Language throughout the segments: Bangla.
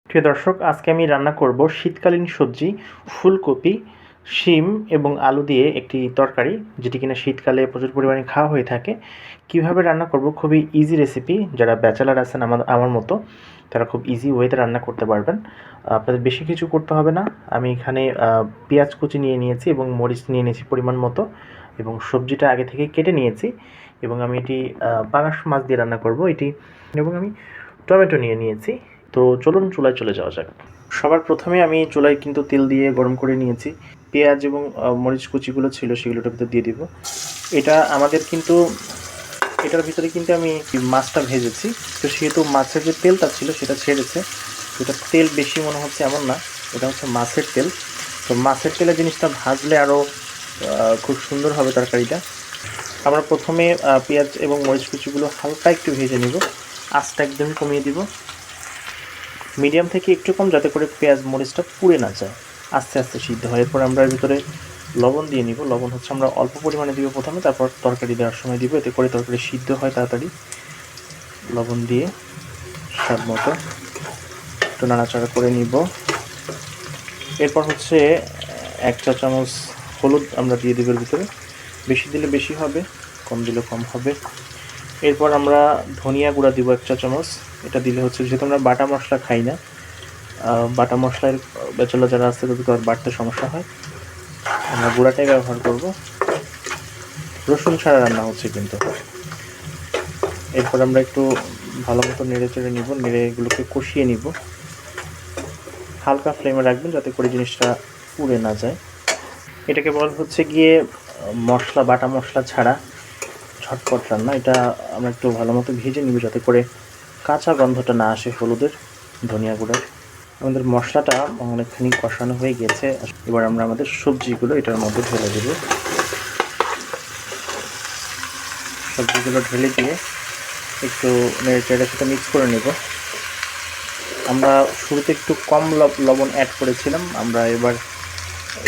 প্রিয় দর্শক, আজকে আমি রান্না করব শীতকালীন সবজি ফুলকপি, শিম এবং আলু দিয়ে একটি তরকারি, যেটি কিনা শীতকালে প্রচুর পরিমাণে খাওয়া হয়ে থাকে। কিভাবে রান্না করব? খুবই ইজি রেসিপি। যারা ব্যাচেলার আছেন আমার মতো, তারা খুব ইজি ওয়েতে রান্না করতে পারবেন। আপনাদের বেশি কিছু করতে হবে না। আমি এখানে পেঁয়াজ কুচি নিয়ে নিয়েছি এবং মরিচ নিয়ে নিয়েছি পরিমাণ মতো, এবং সবজিটা আগে থেকে কেটে নিয়েছি। এবং আমি এটি পাঙাশ মাছ দিয়ে রান্না করব এটি, এবং আমি টমেটো নিয়ে নিয়েছি। তো চলুন চুলায় চলে যাওয়া যাক। সবার প্রথমে আমি চুলায় কিন্তু তেল দিয়ে গরম করে নিয়েছি। পেঁয়াজ এবং মরিচ কুচিগুলো ছিল সেগুলো এটার ভিতরে দিয়ে দিব। এটা আমাদের কিন্তু এটার ভিতরে কিন্তু আমি মাছটা ভেজেছি, তো সেহেতু মাছের যে তেলটা ছিল সেটা ছেড়েছে। তো এটা তেল বেশি মনে হচ্ছে এমন না, এটা হচ্ছে মাছের তেল। তো মাছের তেলে জিনিসটা ভাজলে আরও খুব সুন্দর হবে তরকারিটা। আমরা প্রথমে পেঁয়াজ এবং মরিচ কুচিগুলো হালকা একটু ভেজে নেব। আঁচটা একদম কমিয়ে দিব, মিডিয়াম থেকে একটু কম, যাতে করে পেঁয়াজ মরিচটা পুড়ে না যায়, আস্তে আস্তে সিদ্ধ হয়। এরপর আমরা এর ভিতরে লবণ দিয়ে নিব। লবণ হচ্ছে আমরা অল্প পরিমাণে দিব প্রথমে, তারপর তরকারি দেওয়ার সময় দিব, এতে করে তরকারি সিদ্ধ হয় তাড়াতাড়ি। লবণ দিয়ে স্বাদ মতো একটু নাড়াচাড়া করে নিব। এরপর হচ্ছে 1 চা চামচ হলুদ আমরা দিয়ে দেব এর ভিতরে। বেশি দিলে বেশি হবে, কম দিলে কম হবে। এরপর আমরা ধনিয়া গুঁড়া দিব 1 চা চামচ। এটা দিলে হচ্ছে, যেহেতু আমরা বাটা মশলা খাই না, বাটা মশলার ব্যাচেলার যারা আছে তাদের আর বাটতে সমস্যা হয়, আমরা গুঁড়াটাই ব্যবহার করব। রসুন ছাড়া রান্না হচ্ছে কিন্তু। এরপর আমরা একটু ভালো মতো নেড়ে চেড়ে নিব, নেড়ে এগুলোকে কষিয়ে নিব। হালকা ফ্লেমে রাখবেন যাতে করে জিনিসটা পুড়ে না যায়। এটাকে বলা হচ্ছে গিয়ে মশলা, বাটা মশলা ছাড়া ঝটপট রান্না। এটা আমরা একটু ভালো মতো ভেজে নিব যাতে করে কাঁচা গন্ধটা না আসে হলুদের, ধনিয়া গুঁড়ার। আমাদের মশলাটা অনেকখানি কষানো হয়ে গেছে। এবার আমরা আমাদের সবজিগুলো এটার মধ্যে ঢেলে দেব। সবজিগুলো ঢেলে দিয়ে একটু নেড়েচেড়ে সাথে মিক্স করে নেব। আমরা শুরুতে একটু কম লবণ অ্যাড করেছিলাম, আমরা এবার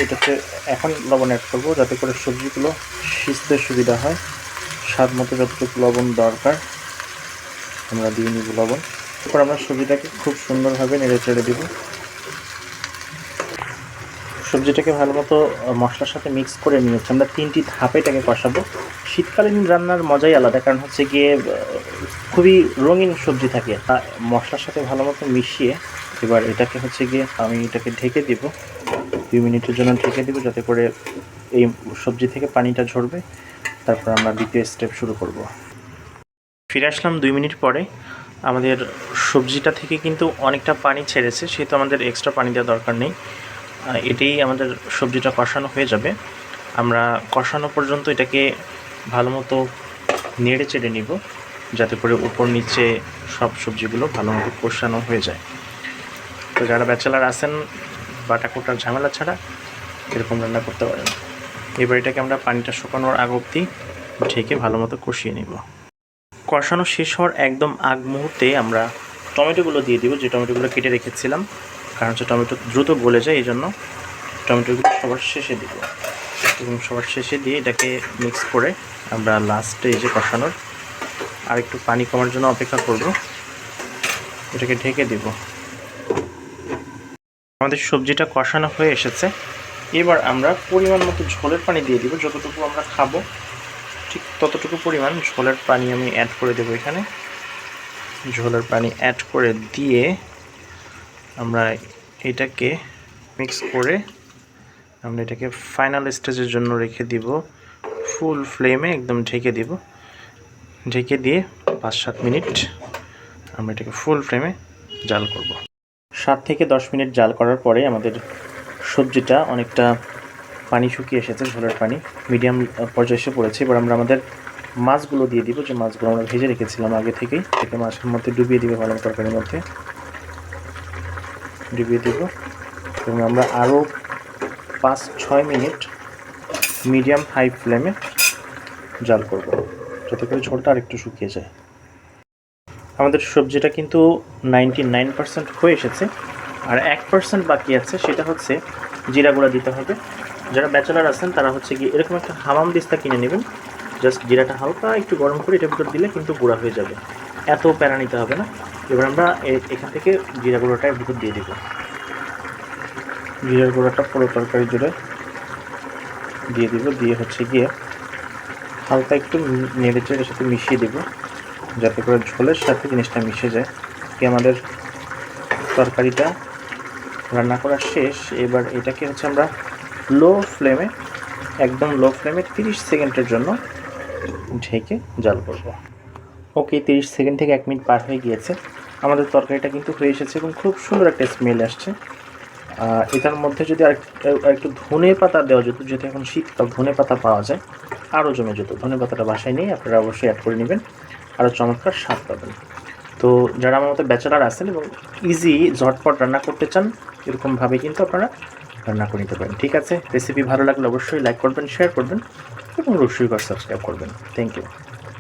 এটাতে এখন লবণ অ্যাড করব যাতে করে সবজিগুলো সিজতে সুবিধা হয়। স্বাদ মতো যতটুকু লবণ দরকার আমরা দিয়ে নিব লবণ। এরপর আমরা সবজিটাকে খুব সুন্দরভাবে নেড়েচেড়ে দেব। সবজিটাকে ভালো মতো মশলার সাথে মিক্স করে নিয়েছি। আমরা 3টি ধাপে এটাকে কষাবো। শীতকালীন রান্নার মজাই আলাদা, কারণ হচ্ছে গিয়ে খুবই রঙিন সবজি থাকে। মশলার সাথে ভালো মতো মিশিয়ে এবার এটাকে হচ্ছে গিয়ে আমি এটাকে ঢেকে দেব। 2 মিনিটের জন্য ঢেকে দেব যাতে করে এই সবজি থেকে পানিটা ঝরবে। তারপর আমরা দ্বিতীয় স্টেপ শুরু করব। ফিরে আসলাম 2 মিনিট পরে। আমাদের সবজিটা থেকে কিন্তু অনেকটা পানি ছেড়েছে, সেহেতু আমাদের এক্সট্রা পানি দেওয়ার দরকার নেই। এটাই আমাদের সবজিটা কষানো হয়ে যাবে। আমরা কষানো পর্যন্ত এটাকে ভালো মতো নেড়ে চেড়ে নিব যাতে করে উপর নিচে সব সবজিগুলো ভালো মতো কষানো হয়ে যায়। তো যারা ব্যাচেলার আছেন, বাটা কোটার ঝামেলা ছাড়া এরকম রান্না করতে পারেন। এবার এটাকে আমরা পানিটা শুকানোর আগ অবধি ঢেকে ভালো মতো কষিয়ে নিব। কষানো শেষ হওয়ার একদম আগ মুহূর্তে আমরা টমেটোগুলো দিয়ে দিব, যে টমেটোগুলো কেটে রেখেছিলাম। কারণ হচ্ছে টমেটো দ্রুত গলে যায়, এই জন্য টমেটোগুলো সবার শেষে দিব। এবং সবার শেষে দিয়ে এটাকে মিক্স করে আমরা লাস্টে এই যে কষানোর আর একটু পানি কমার জন্য অপেক্ষা করব। এটাকে ঢেকে দিব। আমাদের সবজিটা কষানো হয়ে এসেছে। এবার আমরা পরিমাণ মতো ঝোলের পানি দিয়ে দিব। যতটুকু আমরা খাবো ঠিক ততটুকু পরিমাণ ঝোলের পানি আমি অ্যাড করে দেবো এখানে। ঝোলের পানি অ্যাড করে দিয়ে আমরা এটাকে মিক্স করে আমরা এটাকে ফাইনাল স্টেজের জন্য রেখে দিব। ফুল ফ্লেমে একদম ঢেকে দিব। ঢেকে দিয়ে 5-7 মিনিট আমরা এটাকে ফুল ফ্লেমে জাল করব। 7 থেকে 10 মিনিট জাল করার পরে আমাদের সবজিটা অনেকটা পানি শুকিয়ে এসেছে, ঝোলের পানি মিডিয়াম পর্যায়ে এসে পড়েছে। এবার আমরা আমাদের মাছগুলো দিয়ে দিব, যে মাছগুলো আমরা ভেজে রেখেছিলাম আগে থেকেই। এটাকে মাছের মধ্যে ডুবিয়ে দিব, ভালো তরকারির মধ্যে ডুবিয়ে দিব। এবং আমরা আরও 5-6 মিনিট মিডিয়াম হাই ফ্লেমে জাল করব যাতে করে ঝোলটা আর একটু শুকিয়ে যায়। আমাদের সবজিটা কিন্তু 99% হয়ে এসেছে, আর 1% বাকি আছে, সেটা হচ্ছে জিরা গুঁড়া দিতে হবে। যারা ব্যাচেলার আছেন তারা হচ্ছে গিয়ে এরকম একটা হামাম দিস্তা কিনে নেবেন। জাস্ট জিরাটা হালকা একটু গরম করে এটার ভিতর দিলে কিন্তু গুঁড়া হয়ে যাবে। এত প্যারা নিতে হবে না। এবার আমরা এখান থেকে জিরা গুঁড়োটা ভিতর দিয়ে দেবো। জিরার গুঁড়োটা পুরো তরকারি জুড়ে দিয়ে দিব, দিয়ে হচ্ছে গিয়ে হালকা একটু নেড়ে চেড়ে সাথে মিশিয়ে দেব, যাতে করে ঝোলের সাথে জিনিসটা মিশে যায়। কি আমাদের তরকারিটা রান্না করা শেষ। এবার এটাকে হচ্ছে আমরা লো ফ্লেমে, একদম লো ফ্লেমে 30 সেকেন্ডের জন্য ঢেকে জাল করব। ওকে, 30 সেকেন্ড থেকে 1 মিনিট পার হয়ে গিয়েছে। আমাদের তরকারিটা কিন্তু হয়ে এসেছে এবং খুব সুন্দর একটা স্মেল আসছে। এটার মধ্যে যদি একটু ধনে পাতা দেওয়া যেত, যেহেতু এখন শীতকাল, ধনে পাতা পাওয়া যায়, আরও জমে যেত। ধনে পাতাটা বাসায় নিয়ে আপনারা অবশ্যই অ্যাড করে নেবেন, আরও চমৎকার স্বাদ পাবেন। তো যারা আমার মতো ব্যাচেলার আছেন এবং ইজি ঝটপট রান্না করতে চান, এরকমভাবে কিন্তু আপনারা রান্না করে নিতে পারেন। ঠিক আছে, রেসিপি ভালো লাগলে অবশ্যই লাইক করবেন, শেয়ার করবেন এবং রসুইঘর সাবস্ক্রাইব করবেন। Thank you.